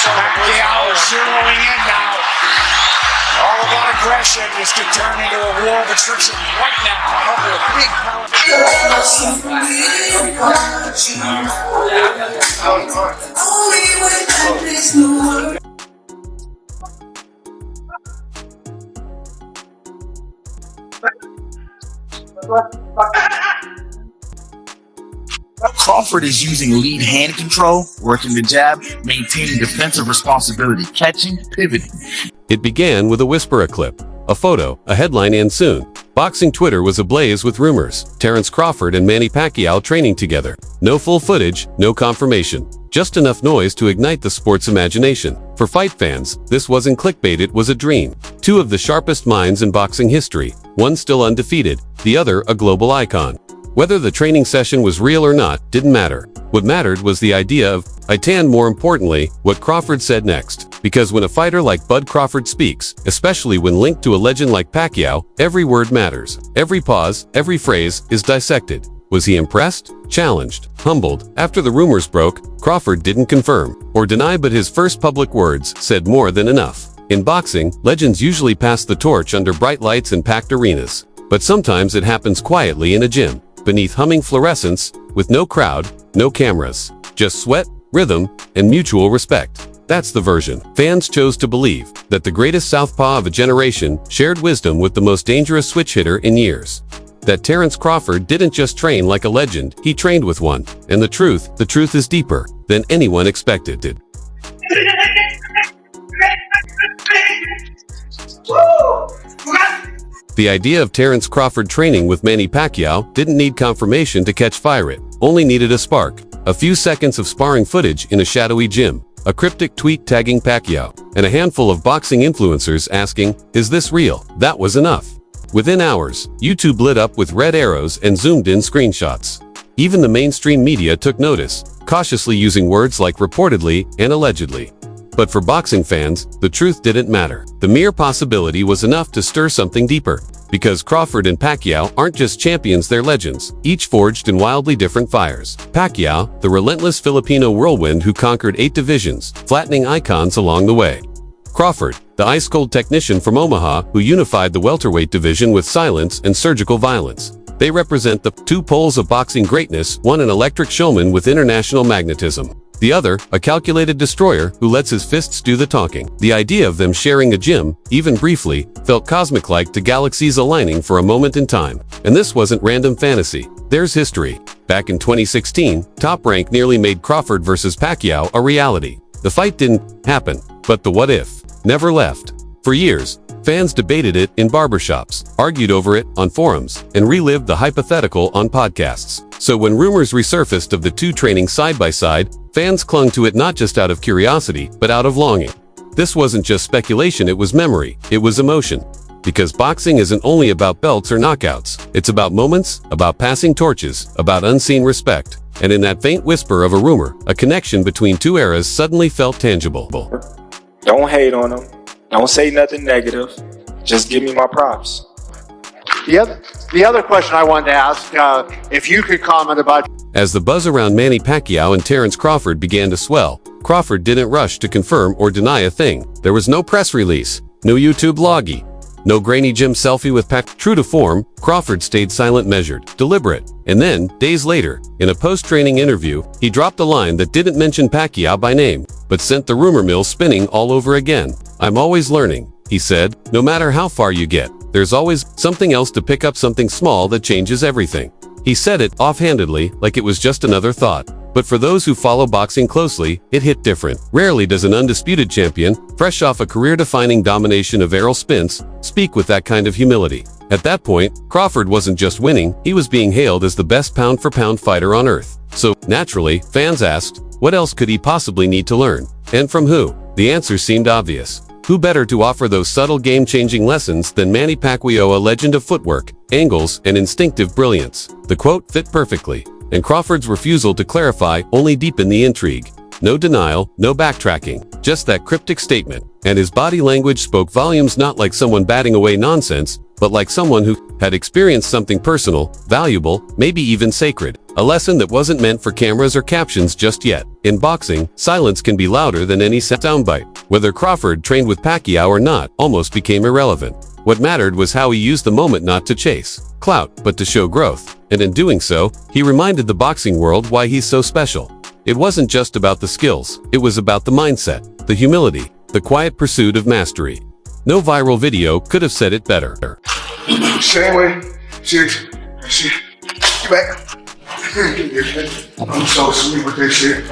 Pacquiao zeroing in now. All about aggression. This could turn into a war of attrition right now. Over a big power. Crawford is using lead hand control, working the jab, maintaining defensive responsibility, catching, pivoting. It began with a whisper, a clip, a photo, a headline, and soon, boxing Twitter was ablaze with rumors. Terence Crawford and Manny Pacquiao training together. No full footage, no confirmation. Just enough noise to ignite the sport's imagination. For fight fans, this wasn't clickbait, it was a dream. Two of the sharpest minds in boxing history, one still undefeated, the other a global icon. Whether the training session was real or not didn't matter. What mattered was the idea of, and more importantly, what Crawford said next. Because when a fighter like Bud Crawford speaks, especially when linked to a legend like Pacquiao, every word matters. Every pause, every phrase is dissected. Was he impressed? Challenged? Humbled? After the rumors broke, Crawford didn't confirm or deny, but his first public words said more than enough. In boxing, legends usually pass the torch under bright lights and packed arenas. But sometimes it happens quietly in a gym, beneath humming fluorescence, with no crowd, no cameras, just sweat, rhythm, and mutual respect. That's the version fans chose to believe, that the greatest southpaw of a generation shared wisdom with the most dangerous switch hitter in years. That Terence Crawford didn't just train like a legend, he trained with one. And the truth is deeper than anyone expected. The idea of Terence Crawford training with Manny Pacquiao didn't need confirmation to catch fire, it only needed a spark. A few seconds of sparring footage in a shadowy gym, a cryptic tweet tagging Pacquiao, and a handful of boxing influencers asking, "Is this real?" That was enough. Within hours, YouTube lit up with red arrows and zoomed-in screenshots. Even the mainstream media took notice, cautiously using words like reportedly and allegedly. But for boxing fans, the truth didn't matter. The mere possibility was enough to stir something deeper. Because Crawford and Pacquiao aren't just champions, they're legends, each forged in wildly different fires. Pacquiao, the relentless Filipino whirlwind who conquered 8 divisions, flattening icons along the way. Crawford, the ice-cold technician from Omaha who unified the welterweight division with silence and surgical violence. They represent the two poles of boxing greatness, one an electric showman with international magnetism. The other, a calculated destroyer who lets his fists do the talking. The idea of them sharing a gym, even briefly, felt cosmic-like, to galaxies aligning for a moment in time. And this wasn't random fantasy. There's history. Back in 2016, Top Rank nearly made Crawford versus Pacquiao a reality. The fight didn't happen, but the what if never left. For years, fans debated it in barbershops, argued over it on forums, and relived the hypothetical on podcasts. So when rumors resurfaced of the two training side by side, fans clung to it not just out of curiosity, but out of longing. This wasn't just speculation, it was memory, it was emotion. Because boxing isn't only about belts or knockouts, it's about moments, about passing torches, about unseen respect. And in that faint whisper of a rumor, a connection between two eras suddenly felt tangible. Don't hate on them. Don't say nothing negative. Just give me my props. The other question I wanted to ask, if you could comment about... As the buzz around Manny Pacquiao and Terence Crawford began to swell, Crawford didn't rush to confirm or deny a thing. There was no press release, no YouTube loggy, no grainy gym selfie with Pac. True to form, Crawford stayed silent, measured, deliberate. And then, days later, in a post-training interview, he dropped a line that didn't mention Pacquiao by name, but sent the rumor mill spinning all over again. "I'm always learning," he said. "No matter how far you get, there's always something else to pick up, something small that changes everything." He said it offhandedly, like it was just another thought. But for those who follow boxing closely, it hit different. Rarely does an undisputed champion, fresh off a career-defining domination of Errol Spence, speak with that kind of humility. At that point, Crawford wasn't just winning, he was being hailed as the best pound-for-pound fighter on earth. So, naturally, fans asked, what else could he possibly need to learn? And from who? The answer seemed obvious. Who better to offer those subtle game-changing lessons than Manny Pacquiao, a legend of footwork, angles, and instinctive brilliance? The quote fit perfectly, and Crawford's refusal to clarify only deepened the intrigue. No denial, no backtracking, just that cryptic statement. And his body language spoke volumes, not like someone batting away nonsense, but like someone who had experienced something personal, valuable, maybe even sacred. A lesson that wasn't meant for cameras or captions just yet. In boxing, silence can be louder than any soundbite. Whether Crawford trained with Pacquiao or not almost became irrelevant. What mattered was how he used the moment not to chase clout, but to show growth. And in doing so, he reminded the boxing world why he's so special. It wasn't just about the skills, it was about the mindset, the humility, the quiet pursuit of mastery. No viral video could have said it better. Same way. See, get back. I'm so sweet with this shit.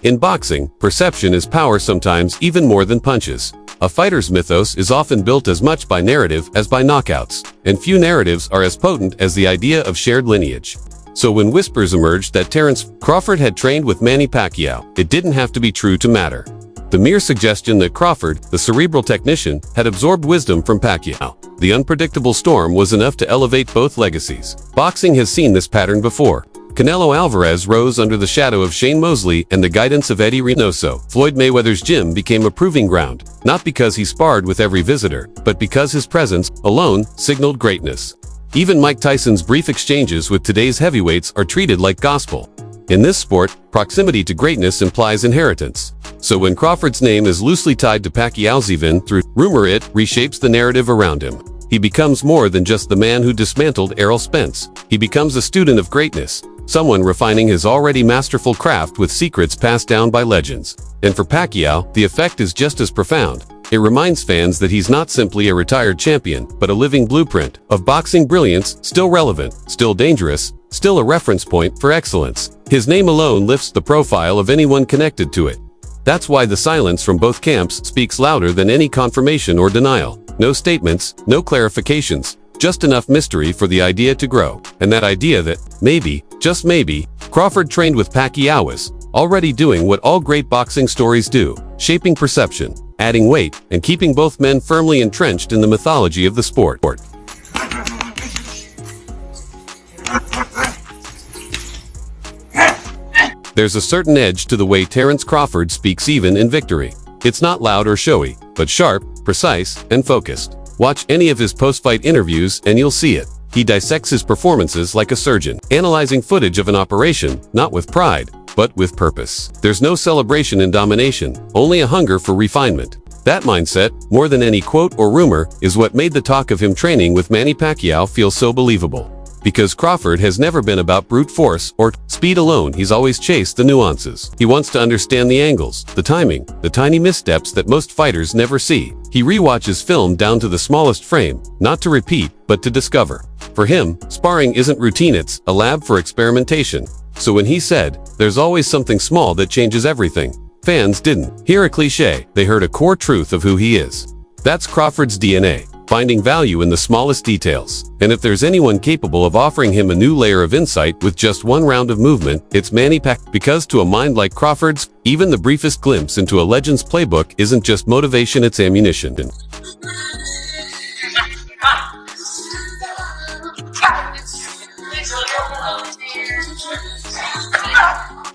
In boxing, perception is power sometimes even more than punches. A fighter's mythos is often built as much by narrative as by knockouts, and few narratives are as potent as the idea of shared lineage. So when whispers emerged that Terence Crawford had trained with Manny Pacquiao, it didn't have to be true to matter. The mere suggestion that Crawford, the cerebral technician, had absorbed wisdom from Pacquiao, the unpredictable storm, was enough to elevate both legacies. Boxing has seen this pattern before. Canelo Alvarez rose under the shadow of Shane Mosley and the guidance of Eddie Reynoso. Floyd Mayweather's gym became a proving ground, not because he sparred with every visitor, but because his presence, alone, signaled greatness. Even Mike Tyson's brief exchanges with today's heavyweights are treated like gospel. In this sport, proximity to greatness implies inheritance. So when Crawford's name is loosely tied to Pacquiao's, even through rumor, it reshapes the narrative around him. He becomes more than just the man who dismantled Errol Spence. He becomes a student of greatness, someone refining his already masterful craft with secrets passed down by legends. And for Pacquiao, the effect is just as profound. It reminds fans that he's not simply a retired champion, but a living blueprint of boxing brilliance, still relevant, still dangerous, still a reference point for excellence. His name alone lifts the profile of anyone connected to it. That's why the silence from both camps speaks louder than any confirmation or denial. No statements, no clarifications, just enough mystery for the idea to grow. And that idea that, maybe, just maybe, Crawford trained with Pacquiao was already doing what all great boxing stories do, shaping perception, adding weight, and keeping both men firmly entrenched in the mythology of the sport. There's a certain edge to the way Terence Crawford speaks even in victory. It's not loud or showy, but sharp, precise, and focused. Watch any of his post-fight interviews and you'll see it. He dissects his performances like a surgeon, analyzing footage of an operation, not with pride, but with purpose. There's no celebration in domination, only a hunger for refinement. That mindset, more than any quote or rumor, is what made the talk of him training with Manny Pacquiao feel so believable. Because Crawford has never been about brute force or speed alone, he's always chased the nuances. He wants to understand the angles, the timing, the tiny missteps that most fighters never see. He rewatches film down to the smallest frame, not to repeat, but to discover. For him, sparring isn't routine, it's a lab for experimentation. So when he said, "There's always something small that changes everything," fans didn't hear a cliche, they heard a core truth of who he is. That's Crawford's DNA. Finding value in the smallest details. And if there's anyone capable of offering him a new layer of insight with just one round of movement, it's Manny Pacquiao. Because to a mind like Crawford's, even the briefest glimpse into a legend's playbook isn't just motivation, it's ammunition.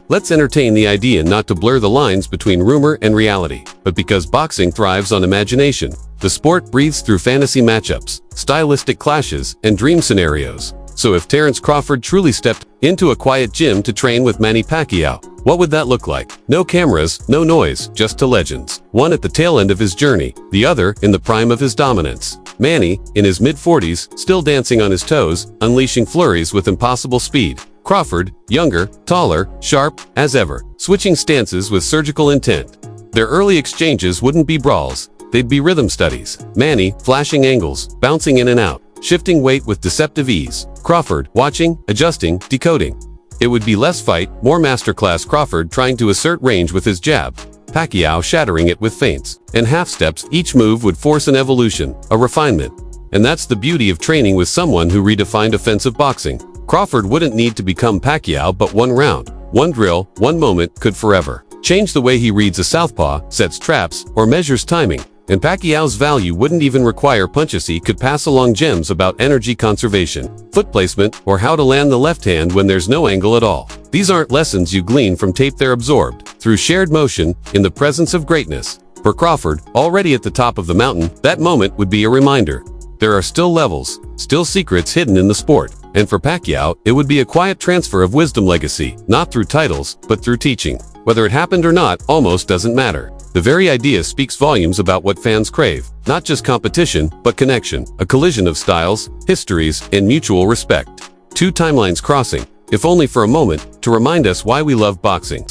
Let's entertain the idea not to blur the lines between rumor and reality, but because boxing thrives on imagination. The sport breathes through fantasy matchups, stylistic clashes, and dream scenarios. So if Terence Crawford truly stepped into a quiet gym to train with Manny Pacquiao, what would that look like? No cameras, no noise, just two legends. One at the tail end of his journey, the other in the prime of his dominance. Manny, in his mid-40s, still dancing on his toes, unleashing flurries with impossible speed. Crawford, younger, taller, sharp, as ever, switching stances with surgical intent. Their early exchanges wouldn't be brawls, they'd be rhythm studies. Manny, flashing angles, bouncing in and out, shifting weight with deceptive ease. Crawford, watching, adjusting, decoding. It would be less fight, more masterclass. Crawford trying to assert range with his jab, Pacquiao shattering it with feints and half steps. Each move would force an evolution, a refinement. And that's the beauty of training with someone who redefined offensive boxing. Crawford wouldn't need to become Pacquiao, but one round, one drill, one moment could forever change the way he reads a southpaw, sets traps, or measures timing. And Pacquiao's value wouldn't even require punches. He could pass along gems about energy conservation, foot placement, or how to land the left hand when there's no angle at all. These aren't lessons you glean from tape, they're absorbed through shared motion in the presence of greatness. For Crawford, already at the top of the mountain, that moment would be a reminder. There are still levels, still secrets hidden in the sport. And for Pacquiao, it would be a quiet transfer of wisdom legacy, not through titles, but through teaching. Whether it happened or not almost doesn't matter. The very idea speaks volumes about what fans crave. Not just competition, but connection. A collision of styles, histories, and mutual respect. Two timelines crossing, if only for a moment, to remind us why we love boxing.